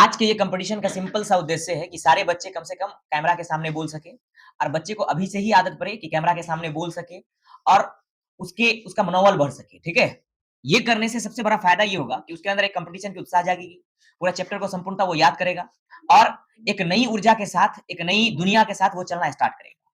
आज के ये कंपटीशन का सिंपल सा उद्देश्य है कि सारे बच्चे कम से कम कैमरा के सामने बोल सके और बच्चे को अभी से ही आदत पड़े कि कैमरा के सामने बोल सके और उसका मनोबल बढ़ सके, ठीक है? ये करने से सबसे बड़ा फायदा ये होगा कि उसके अंदर एक कंपटीशन की उत्साह जागेगी, पूरा चैप्टर को संपूर्णतः वो याद करेगा और एक नई ऊर्जा के साथ, एक नई दुनिया के साथ वो चलना स्टार्ट करेगा।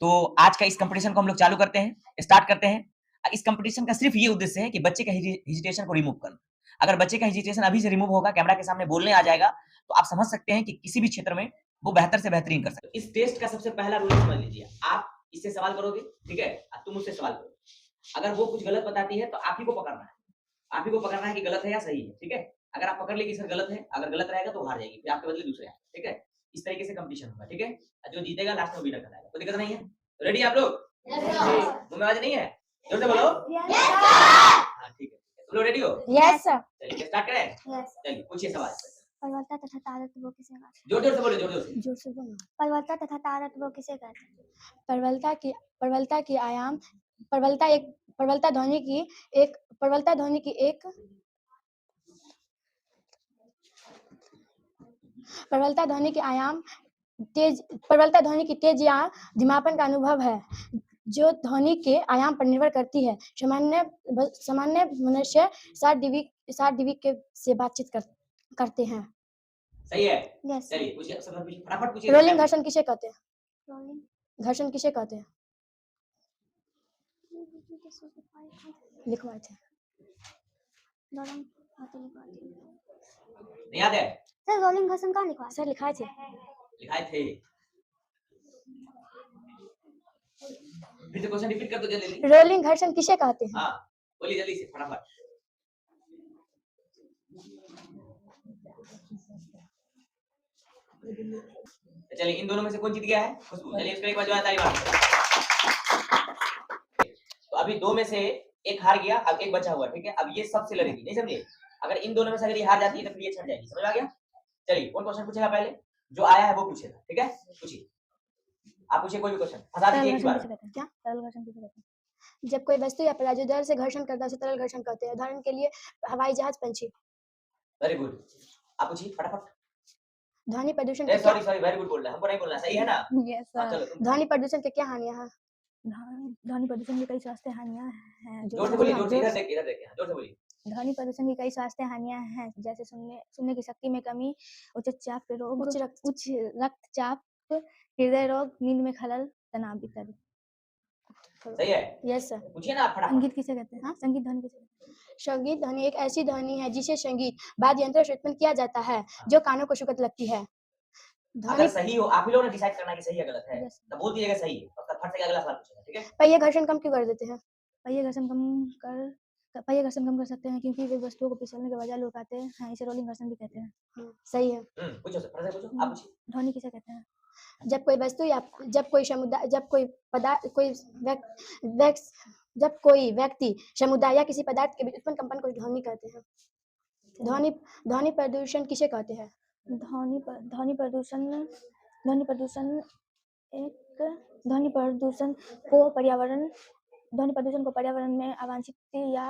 तो आज का इस कंपटीशन को हम लोग चालू करते हैं, स्टार्ट करते हैं। इस कंपटीशन का सिर्फ ये उद्देश्य है कि बच्चे का हेजिटेशन को रिमूव करना। अगर बच्चे का हेजिटेशन अभी से रिमूव होगा, कैमरा के सामने बोलने आ जाएगा, तो आप समझ सकते हैं कि किसी भी क्षेत्र में वो बेहतर से बेहतरीन कर सकते हैं। इस टेस्ट का सबसे पहला रूल समझ लीजिए, आप इससे सवाल करोगे, ठीक है? तुम मुझसे सवाल करो। अगर वो कुछ गलत बताती है तो आप ही को पकड़ना है। आप ही को पकड़ना है कि गलत है या सही है, ठीक है? अगर आप पकड़ लेगी सर गलत है, अगर गलत रहेगा तो हार जाएगी, फिर आपके बदले दूसरे आएंगे, ठीक है? इस तरीके से कंपटीशन होगा, ठीक है? जो जीतेगा लास्ट में विनर कहलाएगा। कोई दिक्कत नहीं है? रेडी आप लोग? Yes sir. मुंह में आवाज नहीं है? जोर से बोलो। Yes sir. हां ठीक है। तुम लोग रेडी हो? Yes sir. चलिए स्टार्ट करें? यस। चलिए पूछिए सवाल। परवलता तथा तारतम्य किसे कहते हैं? जोर-जोर से बोलो, जोर-जोर से। जोर से बोलो। परवलता तथा तारतम्य किसे कहते हैं? परवलता की आयाम परवलता ध्वनि की एक परवलता ध्वनि की तेज या धीमापन का अनुभव है जो ध्वनि के आयाम पर निर्भर करती है। सामान्य मनुष्य 60 डीबी के से बातचीत करते हैं। सही है? यस। चलिए पूछिए, सब फटाफट पूछिए। रोलिंग घर्षण किसे कहते हैं? रोलिंग घर्षण किसे कहते हैं? लिखवाए थे। याद है? सर रोलिंग घर्षण कहाँ लिखवाए? सर लिखाए थे। लिखाए थे। फिर से क्वेश्चन रिपीट कर दो जल्दी। रोलिंग घर्षण किसे कहते हैं? हाँ, बोलिए जल्दी से फटाफट। चलिए इन दोनों में से कौन जीत गया है? खुशबू। चलिए इसको एक बार जोरदार ताली मारो। तो अभी दो में से एक हार गया, अब एक बचा हुआ, ठीक है? अब ये सबसे लड़ेगी, नहीं समझे? अगर इन दोनों में से अगर ये हार जाती है तो फिर ये छट जाएगी। समझ आ गया? चलिए कौन क्वेश्चन पूछेगा पहले? जो आया है वो पूछेगा, ठीक है? पूछिए। आप पूछिए कोई भी क्वेश्चन। फंसा दीजिए एक बार। क्या? तरल घर्षण किसे कहते हैं? जब कोई वस्तु या पदार्थ जो दर से घर्षण करता है उसे तरल घर्षण कहते हैं। उदाहरण के लिए हवाई जहाज, पंछी। Very good. आप पूछिए फटाफट। ध्वनि प्रदूषण ए सॉरी वेरी गुड बोल रहा है, हमको नहीं बोलना, सही है ना? यस हाँ, सर। चलो ध्वनि प्रदूषण के क्या हानियां हैं? ध्वनि प्रदूषण की कई स्वास्थ्य हानियां हैं। जोर से बोलिए, जोर से इधर देखिए, जोर से बोलिए। ध्वनि प्रदूषण की कई स्वास्थ्य हानियां हैं जैसे सुनने की शक्ति में कमी, उच्च रक्तचाप, हृदय रोग, नींद में खलल, तनाव इत्यादि। सही है? Yes sir. पूछिए ना आप फटाफट। संगीत किसे कहते हैं? हाँ, संगीत ध्वनि किसे कहते हैं? संगीत ध्वनि एक ऐसी ध्वनि है जिसे संगीत वाद्य यंत्र से उत्पन्न किया जाता है जो कानों को सुखद लगती है। अगर सही हो, आप ही लोगों ने डिसाइड करना है कि सही है गलत है। तो बोल दीजिएगा सही है, और फट से अगला सवाल पूछेगा, ठीक है? पहिए घर्षण कम क्यों कर देते हैं? पहिए घर्षण कम कर सकते हैं क्योंकि वे वस्तुओं को फिसलने के बजाय लुढ़काते हैं। इसे रोलिंग घर्षण भी कहते हैं। हाँ, सही है। पूछो सर, फटाफट पूछो, आप पूछिए। ध्वनि किसे कहते हैं? जब कोई वस्तु या जब कोई समुदाय जब कोई पदार्थ कोई जब कोई व्यक्ति समुदाय या किसी पदार्थ के बीच उत्पन्न कंपन को ध्वनि कहते हैं। ध्वनि प्रदूषण किसे कहते हैं? ध्वनि प्रदूषण को पर्यावरण में अवांछित या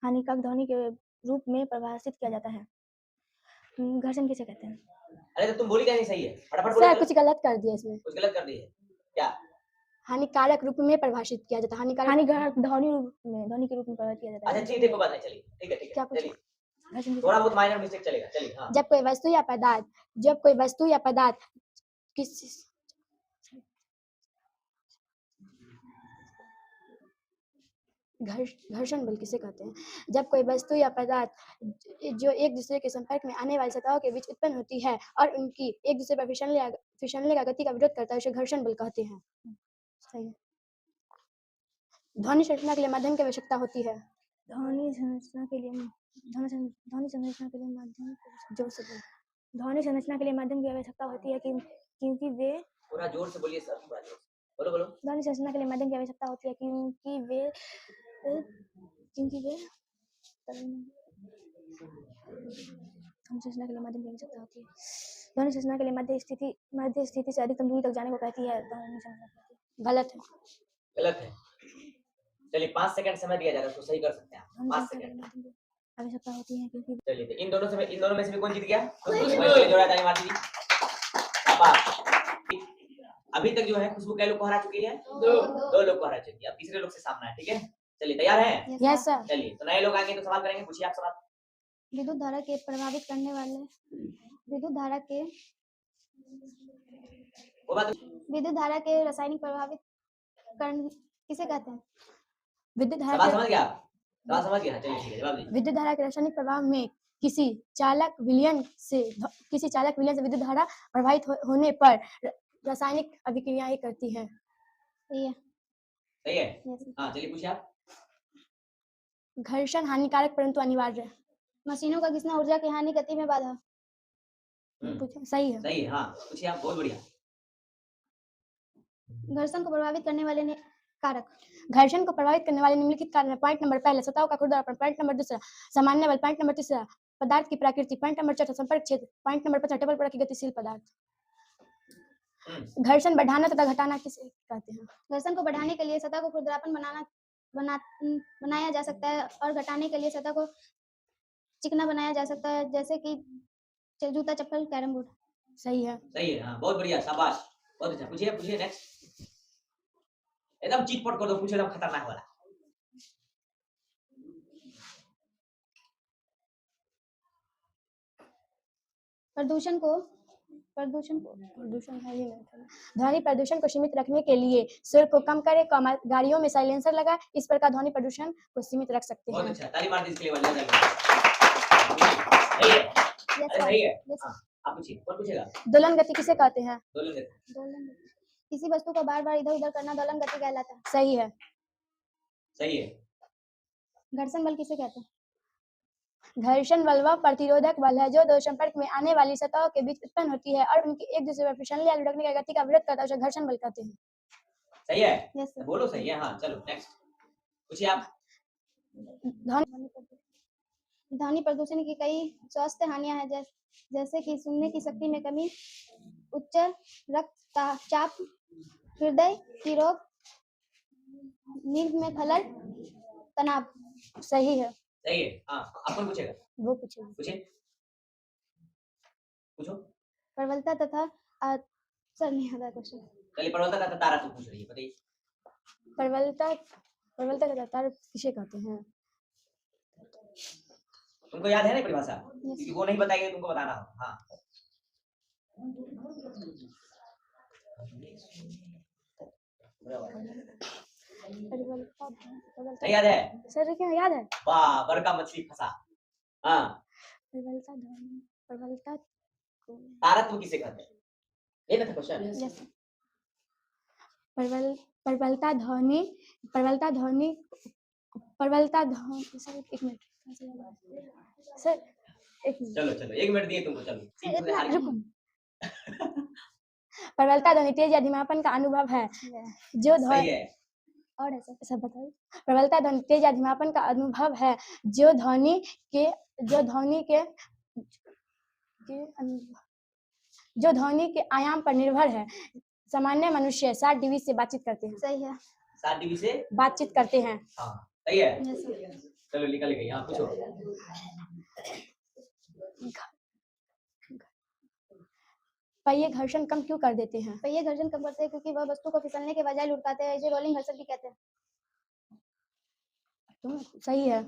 हानिकारक ध्वनि के रूप में परिभाषित किया जाता है। घर्षण किसे कहते हैं? अरे तो तुम बोली क्या नहीं सही है? फटाफट बोलो। सर कुछ गलत कर दिया इसमें। कुछ गलत कर दी है क्या? हानिकारक रूप में परिभाषित किया जाता है। हानिकारक ध्वनि के रूप में परिभाषित किया जाता है। अच्छा ठीक है, कोई बात नहीं, चलिए ठीक है, क्या चलिए थोड़ा बहुत माइनर मिस्टेक चलेगा, चलिए। हाँ। जब कोई वस्तु या पदार्थ किसी घर्षण बल किसे कहते हैं? जब कोई वस्तु या पदार्थ जो एक दूसरे के संपर्क में आने वाली सतहों के बीच उत्पन्न होती है और उनकी एक दूसरे पर फिसलने का गति का विरोध करता है उसे घर्षण बल कहते हैं। सही है। ध्वनि संरचना के लिए माध्यम की आवश्यकता होती है। ध्वनि संरचना के लिए माध्यम की आवश्यकता होती है क्योंकि वे थोड़ा जोर से बोलिए सर, थोड़ा जोर से बोलो। ध्वनि संरचना के लिए माध्यम की आवश्यकता होती है क्योंकि वे ध्वनि संरचना के लिए माध्यम की आवश्यकता होती है। ध्वनि संरचना के लिए मध्य स्थिति से अधिकतम दूरी तक जाने को कहती है। ध्वनि संरचना गलत है। चलिए 5 सेकंड समय दिया जा रहा है, उसको सही कर सकते हैं आप। 5 सेकंड। आवश्यकता होती है क्योंकि चलिए, तो इन दोनों में से भी कौन जीत गया? वही जोड़ा ताली मार दीजिए। शाबाश। अभी तक जो है खुशबू कै लोग को हरा चुकी है? 2 लोग को हरा चुकी है। अब तीसरे लोग से सामना है, ठीक है? चलिए, तैयार हैं? Yes sir. चलिए, तो नए लोग आएंगे तो सवाल करेंगे, पूछिए आप सवाल। विद्युत धारा के प्रभावित करने वाले विद्युत धारा के वो बात विद्युत धारा के रासायनिक प्रभावित कर्ण किसे कहते हैं? विद्युत धारा सवाल के समझ गया आप? सवाल समझ गया? चलिए ठीक है, जवाब दीजिए। विद्युत धारा के रासायनिक प्रभाव में किसी चालक विलयन से विद्युत धारा प्रभावित होने पर रासायनिक अभिक्रियाएं करती है। सही है। सही है? Yes, sir. हाँ, चलिए पूछिए आप। घर्षण हानिकारक परंतु अनिवार्य है। मशीनों का घिसना ऊर्जा की हानि गति में बाधा। सही है। सही है, हाँ, पूछिए आप, बहुत बढ़िया। घर्षण को प्रभावित करने वाले कारक। घर्षण को प्रभावित करने वाले निम्नलिखित कारण है। पॉइंट नंबर पहला, सतह का खुरदरापन। पॉइंट नंबर दूसरा, सामान्य बल। पॉइंट नंबर तीसरा, पदार्थ की प्रकृति। पॉइंट नंबर चौथा, संपर्क क्षेत्र। पॉइंट नंबर 5, टेबल पर रखी गतिशील पदार्थ। घर्षण बढ़ाना तथा घटाना किसे कहते हैं? घर्षण को बढ़ाने के लिए सतह को खुरदरापन बनाया जा सकता है और घटाने के लिए सतह को चिकना बनाया जा सकता है, जैसे कि जूता, चप्पल, कैरम बोर्ड। सही है। सही है, हाँ, बहुत बढ़िया, शाबाश, बहुत अच्छा। पूछिए नेक्स्ट। एकदम चीट-पट कर दो, पूछो एकदम खतरनाक वाला। ध्वनि प्रदूषण को सीमित रखने के लिए शोर को कम करें, गाड़ियों में साइलेंसर लगाएं, इस प्रकार ध्वनि प्रदूषण को सीमित रख सकते हैं। बहुत अच्छा, ताली मार दीजिए इसके लिए वाले। सही है? अरे सही है। हाँ, आप पूछिए, कौन पूछेगा? दोलन गति किसे कहते हैं? दोलन गति। किसी वस्तु को बार-बार इधर-उधर करना दोलन गति कहलाता है। सही है। सही है। घर्षण बल किसे कहते हैं? घर्षण बल वह प्रतिरोधक बल है जो दो संपर्क में आने वाली सतहों के बीच उत्पन्न होती है और उनकी एक दूसरे पर फिसलने या लुढ़कने की गति का विरोध करता है, उसे घर्षण बल कहते हैं। सही है? Yes sir. बोलो सही है, हाँ, चलो नेक्स्ट पूछिए आप। ध्वनि प्रदूषण की कई स्वास्थ्य हानियां हैं, जैसे कि सुनने की शक्ति में कमी, उच्च रक्तचाप, हृदय की रोग, नींद में खलल, तनाव। सही है। सही है, हाँ, आप कौन पूछेगा? वो पूछेगा। पूछो। प्रबलता तथा सर नहीं आता क्वेश्चन। चलिए, प्रबलता तथा तारा तो पूछ रही है, बताइए। प्रबलता तथा तारा किसे कहते हैं? तुमको याद है ना परिभाषा? क्योंकि वो नहीं बताएगी, तुमको बताना हो। हाँ, नहीं याद है? सर क्या याद है? वाह, बड़का मछली फंसा। हाँ, प्रबलता तारत्व किसे कहते हैं? ये ना था क्वेश्चन। यस। प्रबलता ध्वनि सर एक मिनट सर, एक मिनट। चलो 1 मिनट दिए तुमको, चलो। प्रबलता ध्वनि तेज या धीमापन का अनुभव है जो सही है। और ऐसा सब बताइए। प्रबलता ध्वनि तेज या धीमापन का अनुभव है जो ध्वनि के आयाम पर निर्भर है। सामान्य मनुष्य 60 डीबी से बातचीत करते हैं। सही है। 7 डीबी से बातचीत करते हैं। हाँ, सही है। चलो निकल गई, हाँ, पूछो। पहिए घर्षण कम क्यों कर देते हैं? पहिए घर्षण कम करते हैं क्योंकि वह वस्तु को फिसलने के बजाय लुढ़काते हैं, इसे रोलिंग घर्षण भी कहते हैं। तो सही है।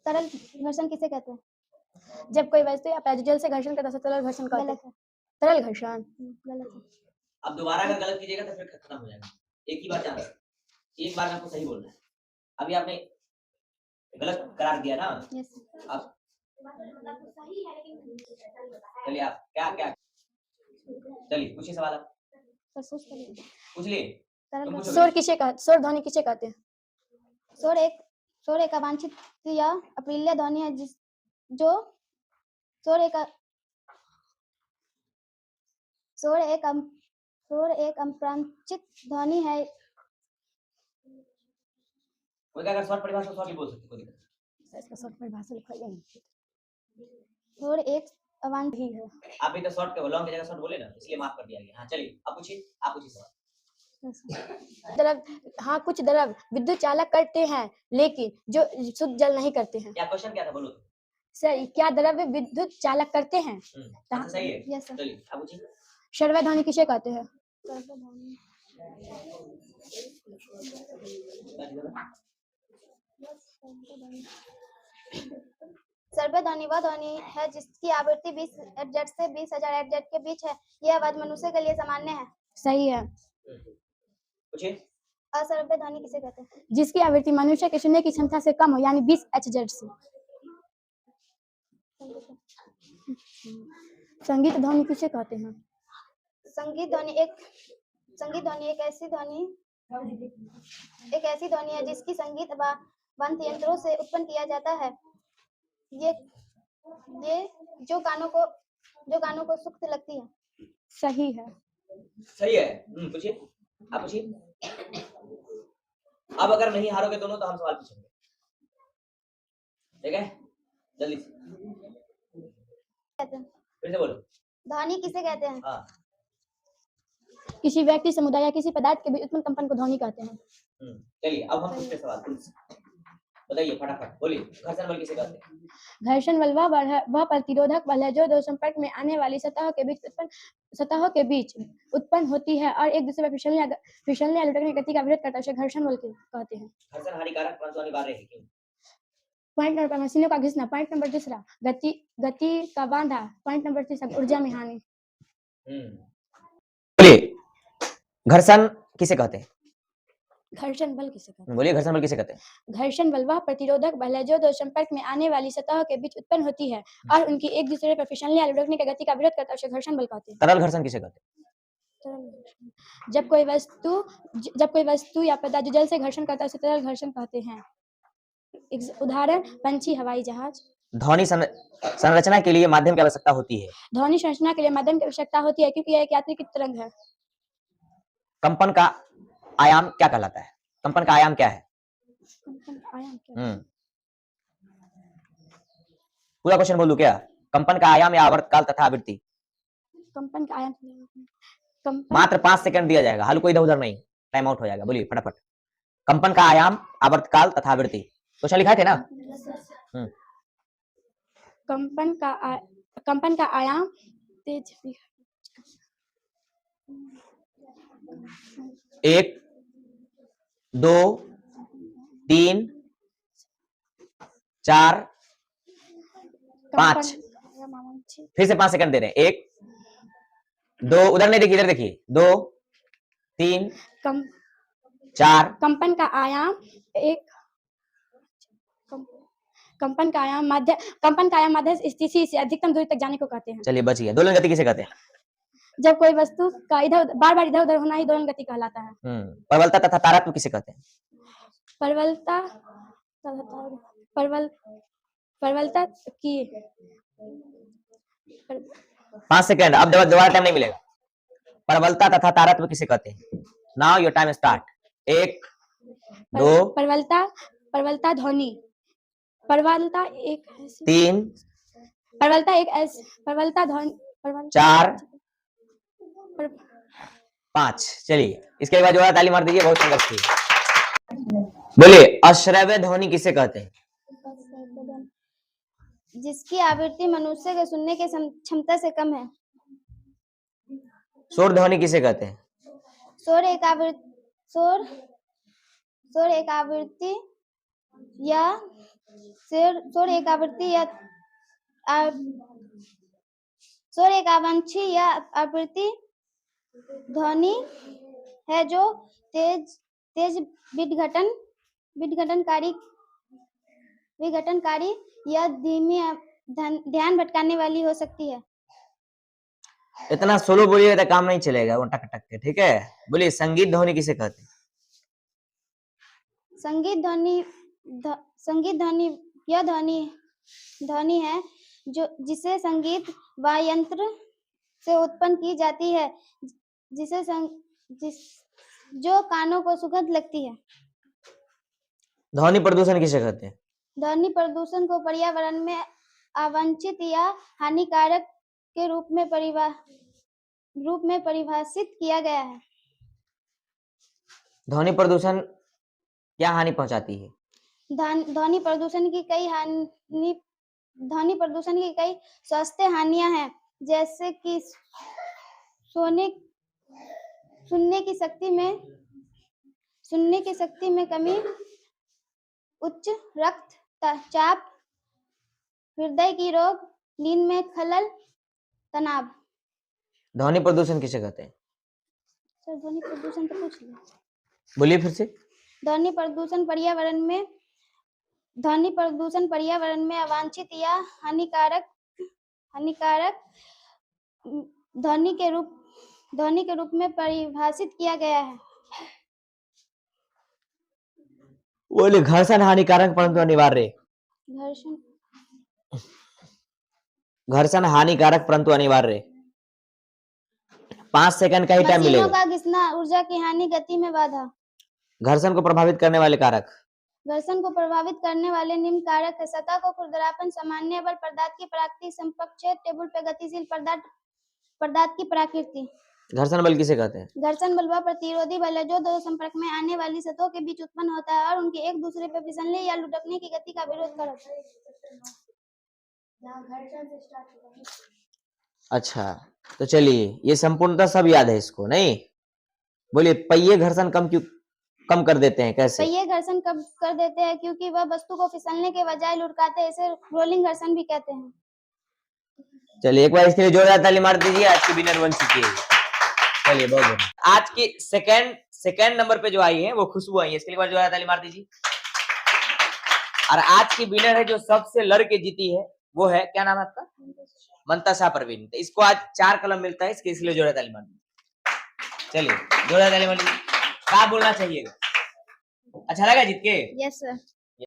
तरल घर्षण किसे कहते हैं? जब कोई वस्तु या पदार्थ जल से घर्षण करता है, तरल घर्षण कहते हैं। तरल घर्षण गलत है। अब दोबारा अगर गलत कीजिएगा तो फिर खत्म हो जाएगा। एक ही बार जाना, एक बार में आपको सही बोलना है। अभी आपने गलत करार दिया ना? यस। अब चलिए आप क्या चलिए पूछिए सवाल आप। पूछ लिए। शोर ध्वनि किसे कहते हैं? शोर एक अवांछित या अप्रिय ध्वनि है शोर एक अप्रांचित ध्वनि है। कोई अगर शॉर्ट परिभाषा शॉर्ट ही बोल सकते, कोई दिक्कत इसका शॉर्ट परिभाषा लिखवाइए ना। शोर एक अवांतर ही है। आप भी तो शॉर्ट के लॉन्ग की जगह शॉर्ट बोले ना, इसलिए माफ कर दिया गया। हाँ चलिए, आप पूछिए सवाल। द्रव, हाँ कुछ द्रव विद्युत चालक करते हैं लेकिन जो शुद्ध जल नहीं करते हैं। क्या क्वेश्चन क्या था, बोलो। सर क्या द्रव्य विद्युत चालक करते हैं? अच्छा, सही है। Yes sir. चलिए आप पूछिए। सर्वध्वनि किसे कहते हैं? सर्वध्वनि वह ध्वनि है जिसकी आवृत्ति 20 हर्ट्ज से 20,000 हर्ट्ज के बीच है। यह आवाज मनुष्य के लिए सामान्य है। सही है। पूछिए। असर्वध्वनि किसे कहते हैं? जिसकी आवृत्ति मनुष्य के सुनने की क्षमता से कम हो, यानी 20 हर्ट्ज से। संगीत ध्वनि किसे कहते हैं? संगीत ध्वनि एक ऐसी ध्वनि है जिसकी संगीत वाद्य यंत्रों से उत्पन्न किया जाता है। ये जो कानों को सुख लगती है। सही है। सही है। पूछिए, आप पूछिए। अब अगर नहीं हारोगे दोनों तो हम सवाल पूछेंगे, ठीक है? जल्दी से फिर से बोलो। ध्वनि किसे कहते हैं? हाँ। किसी व्यक्ति, समुदाय या किसी पदार्थ के बीच उत्पन्न कंपन को ध्वनि कहते हैं। चलिए अब हम पूछते सवाल, बताइए फटाफट, बोलिए। घर्षण बल किसे कहते हैं? घर्षण बल वह प्रतिरोधक बल है जो दो संपर्क में आने वाली सतहों के बीच उत्पन्न होती है और एक दूसरे पर फिसलने या लुढ़कने की गति का विरोध करता है। उसे घर्षण बल कहते हैं। घर्षण हानिकारक परंतु अनिवार्य है, क्यों? पॉइंट नंबर मशीनों का घिसना। पॉइंट नंबर दूसरा, गति का बांधा। पॉइंट नंबर तीसरा, ऊर्जा में हानि। बोलिए घर्षण किसे कहते हैं? घर्षण बल किसे कहते हैं? बोलिए घर्षण बल किसे कहते हैं? घर्षण बल वह प्रतिरोधक बल है जो दो संपर्क में आने वाली सतहों के बीच उत्पन्न होती है और उनकी एक दूसरे पर फिसलने या लुढ़कने की गति का विरोध करता है। उसे घर्षण बल कहते हैं। तरल घर्षण किसे कहते हैं? जब कोई वस्तु या पदार्थ जो जल से घर्षण करता है उसे तरल घर्षण कहते हैं। उदाहरण, पंछी, हवाई जहाज। ध्वनि संरचना के लिए माध्यम की आवश्यकता होती है। ध्वनि संरचना के लिए माध्यम की आवश्यकता होती है क्योंकि यह एक यांत्रिक तरंग है। कंपन का आयाम क्या कहलाता है? कंपन का आयाम क्या है? पूरा क्वेश्चन बोल दूं क्या? कंपन का आयाम या आवर्तकाल तथा आवृत्ति। कंपन का आयाम मात्र 5 सेकंड दिया जाएगा, हल कोई इधर उधर नहीं, टाइम आउट हो जाएगा। बोलिए फटाफट। कंपन का आयाम, आवर्तकाल तथा आवृत्ति। क्वेश्चन लिखा थे ना? कंपन का आयाम तेज 1 2 3 4 5। फिर से 5 सेकंड दे रहे हैं। 1 2, उधर नहीं देखिए, इधर देखिए। 2 3 4। कंपन का आयाम माध्य स्थिति से अधिकतम दूरी तक जाने को कहते हैं। चलिए बच गया। दोलन गति किसे कहते हैं? जब कोई वस्तु का बार बार इधर उधर होना ही दोलन गति कहलाता है। प्रबलता तथा तारत्व किसे कहते हैं? प्रबलता की 5 सेकंड, अब दोबारा टाइम नहीं मिलेगा। प्रबलता तथा तारत्व किसे कहते हैं? Now your time start. 1 2 प्रबलता ध्वनि। प्रबलता 3 ध्वनि 4 5। चलिए इसके बाद जोड़ा ताली मार दीजिए, बहुत संघर्ष थी। बोलिए अश्रव्य ध्वनि किसे कहते हैं? जिसकी आवृत्ति मनुष्य के सुनने की क्षमता से कम है। शोर ध्वनि किसे कहते हैं? शोर एक आवांछी या आवृत्ति ध्वनि है जो तेज विघटनकारी या धीमी ध्यान भटकाने वाली हो सकती है। इतना सोलो बोलिए तो काम नहीं चलेगा, वो टक टक के, ठीक है? बोलिए संगीत ध्वनि किसे कहते हैं? संगीत ध्वनि यह ध्वनि है जिसे संगीत वाद्ययंत्र से उत्पन्न की जाती है, जो कानों को सुखद लगती है। ध्वनि प्रदूषण किसे कहते हैं? ध्वनि प्रदूषण को पर्यावरण में अवांछित या हानिकारक के रूप में परिभाषित किया गया है। ध्वनि प्रदूषण क्या हानि पहुंचाती है? ध्वनि प्रदूषण की कई स्वास्थ्य हानियां हैं, जैसे कि सुनने की शक्ति में कमी, उच्च रक्तचाप, हृदय की रोग, नींद में खलल, तनाव। ध्वनि प्रदूषण किसे कहते हैं? सर ध्वनि प्रदूषण तो पूछ लिया। बोलिए फिर से। ध्वनि प्रदूषण पर्यावरण में अवांछित या हानिकारक ध्वनि के रूप में परिभाषित किया गया है। बोले घर्षण हानिकारक परंतु अनिवार्य। घर्षण हानिकारक परंतु अनिवार्य। 5 सेकंड का ही टाइम मिलेगा। मशीनों का घिसना, ऊर्जा की हानि, गति में बाधा। घर्षण को प्रभावित करने वाले कारक। घर्षण को प्रभावित करने वाले निम्न कारक है: सतह को खुरदरापन, सामान्य बल, पदार्थ की प्राकृतिक संपर्क क्षेत्र, टेबल पे गतिशील पदार्थ की प्रकृति। घर्षण बल किसे कहते हैं? घर्षण बल वह प्रतिरोधी बल है जो दो संपर्क में आने वाली सतहों के बीच उत्पन्न होता है और उनके एक दूसरे पर फिसलने या लुढ़कने की गति का विरोध करता है। अच्छा, तो चलिए ये संपूर्णतः सब याद है इसको, नहीं? बोलिए पहिए घर्षण कम कर देते हैं, कैसे? पहिए घर्षण कम कर देते हैं क्योंकि वह वस्तु को फिसलने के बजाय लुढ़काते हैं, इसे रोलिंग घर्षण भी कहते हैं। चलिए एक बार इसके लिए जोरदार ताली मार दीजिए, आज की विनर बन चुकी है। चलिए बहुत बढ़िया। आज के सेकंड नंबर पे जो आई है वो खुशबू आई है, इसके लिए बार जोरदार ताली मार दीजिए। और आज की विनर है जो सबसे लड़ के जीती है, वो है, क्या नाम है आपका? मंताशा परवीन। तो इसको आज 4 कलम मिलता है, इसलिए जोरदार ताली मार दीजिए। चलिए जोरदार ताली मार दीजिए। क्या बोलना चाहिए? अच्छा लगा जीत के? Yes sir.